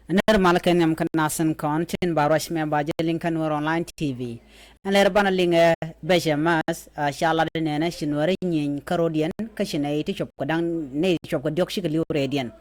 Ner malakan yam kan nasan kon tin barosh me baje linkan wer online TV. Ner bana linga beje mas shala de nene shinwari nyin karodian kashine ti chop kodang ne chop ko diok shik liu radian.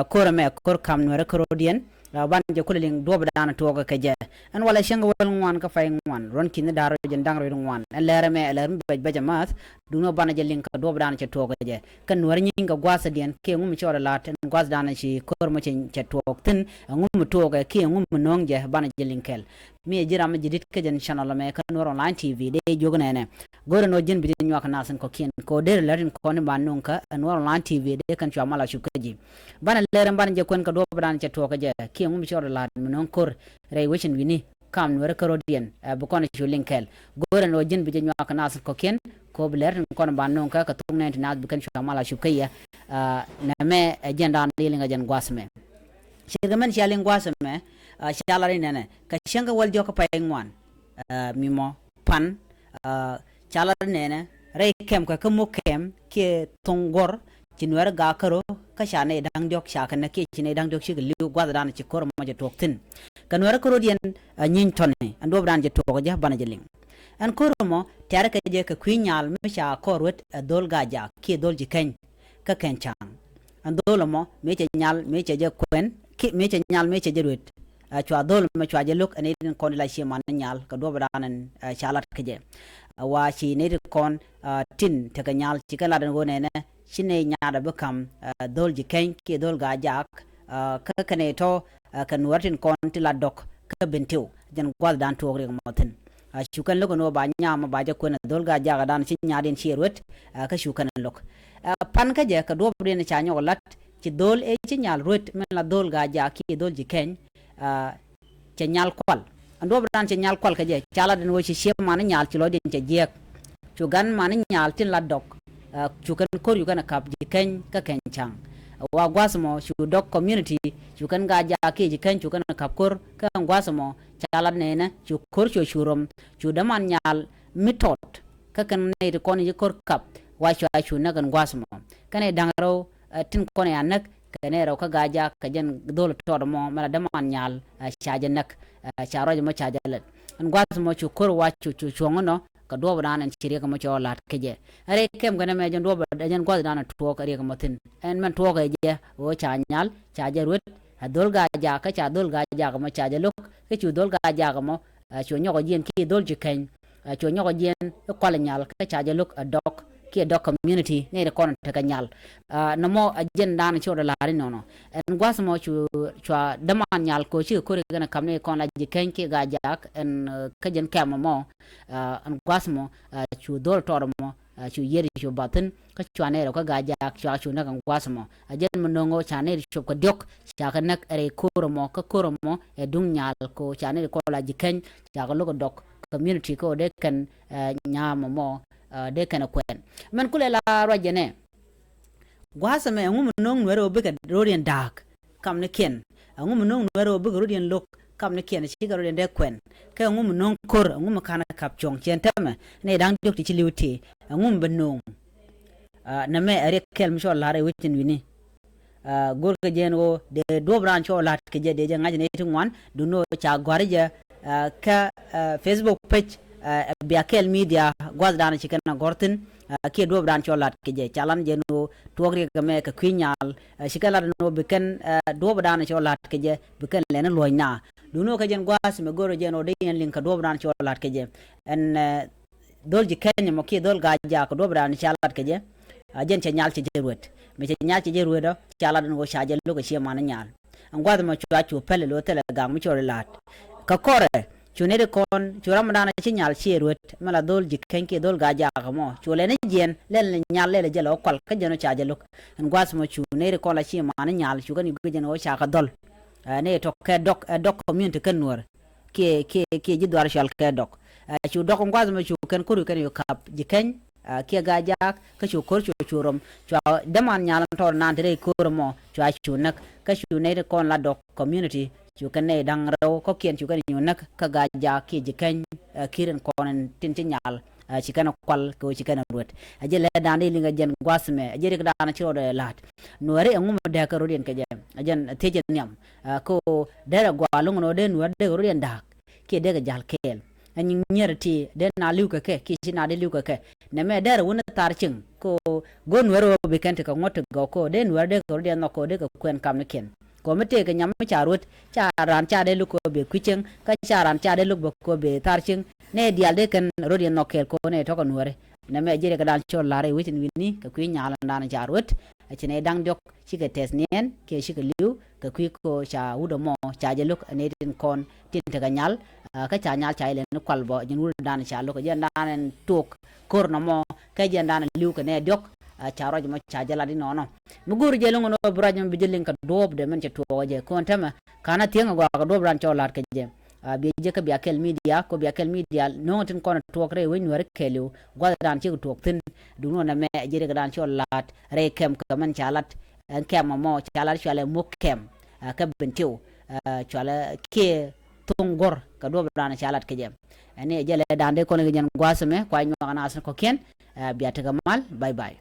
Kor me kor kam wer karodian ban je kuling do badana to ga kaje. An wala shanga wal ngwan ka fay ngwan ron kin daro je ndang ro ngwan. Lere me lere beje mas duno bana je linka do badana che to ga je. Kan wer nyin ga gwasa dien ke ngum chora lat gwas dana shi kor mo che to tin ngum to ga ki ngum nong je bana jelinkel mi jira ma jidit ke jan channel me kan wor online TV de jogna ne gore no jin bidin nyak nasan ko kien ko der larin ko ne ban non ka an wor online TV de kan chwa mala shukaji bana leren bana je kon ka do bana che to ka je ki ngum chor la non kor re wishin wini kam wor karodien bu kon chu linkel gore no jin bidin nyak nasan ko kien ko bler kon ban non ka tung ne na bu kan chwa mala shukaya na me jenda ndilinga jan gwasme shirgamen shaling gwasme shalari nene ka shanga wal joka payengwan mimo pan shalari nene ray kem ka kamu kem ke tongor cinwer ga karo ka shane dang jok shaka na ke cine dang jok shig liu gwada dana ci kor ma je toktin kanwer karo dien nyin tonne ando bran je togo je bana jeling an kor mo tare ka je ka kwinyal me sha korwet dol ga ja ke dol ji ken ka ken chang andolo mo meche nyal meche je kwen ki meche nyal meche je ruet chwa dol me chwa je luk ane din kon la shi man nyal ka do badanan chalat keje wa shi ne kon tin te ka nyal ci kala dan wone ne shine nyaada bekam dol ji ken ki dol ga jak ka kane to kan wartin kon tila dok ka bentiu jan gwal dan to re moten shukan lok no ba nyama ba je kwen dol ga jak dan shi nyaadin shi ruet ka shukan lok pan ka je ka do bre ne cha nyolat ci dol e ci nyal ruet men la dol ga ja ki dol ji ken ci nyal kwal ando bran ci nyal kwal ka je chala den wo ci she man nyal ci lo den ci je cu gan man nyal tin la dok cu kan kor yu kan kap ji ken ka ken chang wa gwasmo cu dok community cu kan ga ja ki ji ken cu kan kap kor ka gwasmo chala ne na cu kor cu shurom cu da man nyal mitot ka kan ne ko ni kor kap wa chu na kan gwasmo kane dangaro tin kone anak kane ro ka gaja ka jen dol to mo mala da man nyal chaje nak charo mo chaje let an gwasmo chu kor wa chu ngono ka do bana nan chire ka mo cho lat keje are kem gana me jen do ba jen gwad dana to ka re ka motin en man to ka je o cha nyal chaje rut dol gaja ka cha dol gaja ka mo chaje lok ke chu dol gaja ka mo chu nyogo jen ki dol ji ken chu nyogo jen ko la nyal ka chaje lok dok ki dok community ne ko ta kanyal no mo agenda na chora la no en gwas mo chu chwa daman nyal ko chi ko gana kamne ko la ji ken ki ga jak en ka jen kam mo en gwas mo chu dol tor mo chu yeri chu batin ka chwa ne ko ga jak chwa chu na kan gwas mo ajen mo ngo cha ne chu ko dok cha ka nak re ko mo ka ko mo e dung nyal ko cha ne ko la ji ken cha ko lo dok community ko de kan nyama mo de kana kwen man kule la rajene gwasa me ngum nong nwero be ka rodian dark kam ne ken ngum nong nwero be rodian lok kam ne ken chi ga rodian de kwen ka ngum nong kor ngum kana kap chong chen tama ne dang jok ti liuti ngum be nong na me are kel mi la re witin wini gor ka jeno de do bran cho lat ke je de ngaje ne tungwan du no cha gwarja ka Facebook page biakel media gwaz dana chikana gortin ke do bran cholat ke je chalan je no togri ga me ka kwinyal shikala no biken do bran cholat ke je biken lena loina duno ka jen gwas me goro je no de en link do bran cholat ke je en dol ji kenya mo ke dol ga ja ko do bran cholat ke je jen che nyal che je ruet me che nyal che je ruet do chalan no sha je lo ka she man nyal an gwaz ma chwa chu pele lo tele ga mu cholat ka kore chunere kon churam dana chinyal chirwet mala dol jikenke dol gaja mo chule ne jen len nyal le jelo kol ka jeno chaje luk ngwas mo chunere kon la chi man nyal chugan yugen o chaka dol ne to ke dok community kan nur ke jidwar shal ke dok chu dok ngwas mo chu kan kuru kan yo kap jiken ke gaja ka chu kor chu churom chu daman nyal tor nan tere kur mo chu nak ka chunere kon la dok community chu kan ne dang raw ko kien chu kan yunak ka ga ja ki jikan kiren konen tin tin nyal chikana kwal ko chikana ruet ajele dandi linga jen gwasme ajere dana chiro de lat nuare ngum de ka rodien ke jem ajen teje nyam ko dera gwalung no de nuare de rodien dak ke de jal kel ani nyerti de na liuka ke ki china de liuka ke ne me dera wona tarching ko gon wero be kente ka ngot go ko de nuare de rodien no ko de ko kwen kam ken ko mete ke nyam cha rut cha ran cha de lu ko be kucheng ka cha ran cha de lu ko be tarching ne dial de kan rodien no kel ko ne to ko nuare na me jere ka dal chol lare witin winni ka kwi nyala ndana cha rut achine dang dok chike tes nien ke chike liu ka kwi ko cha udo mo cha je luk ne tin kon tin te ka nyal ka cha nyal cha ile no kwalbo jin wul dan cha luk je dan tok kor no mo ka je dan liu ka ne dok cha roj mo cha jala di nono mugur je lungo no brajum bijilin ka dob de men che to je kon tama kana tienga go ka dob ran cholat ka je bi je ka bi akel media ko bi akel media no tin kon to kre wen wer kelu go dan chi to tin du no na me je dan cholat re kem ka man chalat kem mo chalat chale mo kem ka bentiu chale ke tongor ka dob ran chalat ke je ane je le dan de ko ne jan gwasme kwa nyo kana asan ko ken bi atagamal bye bye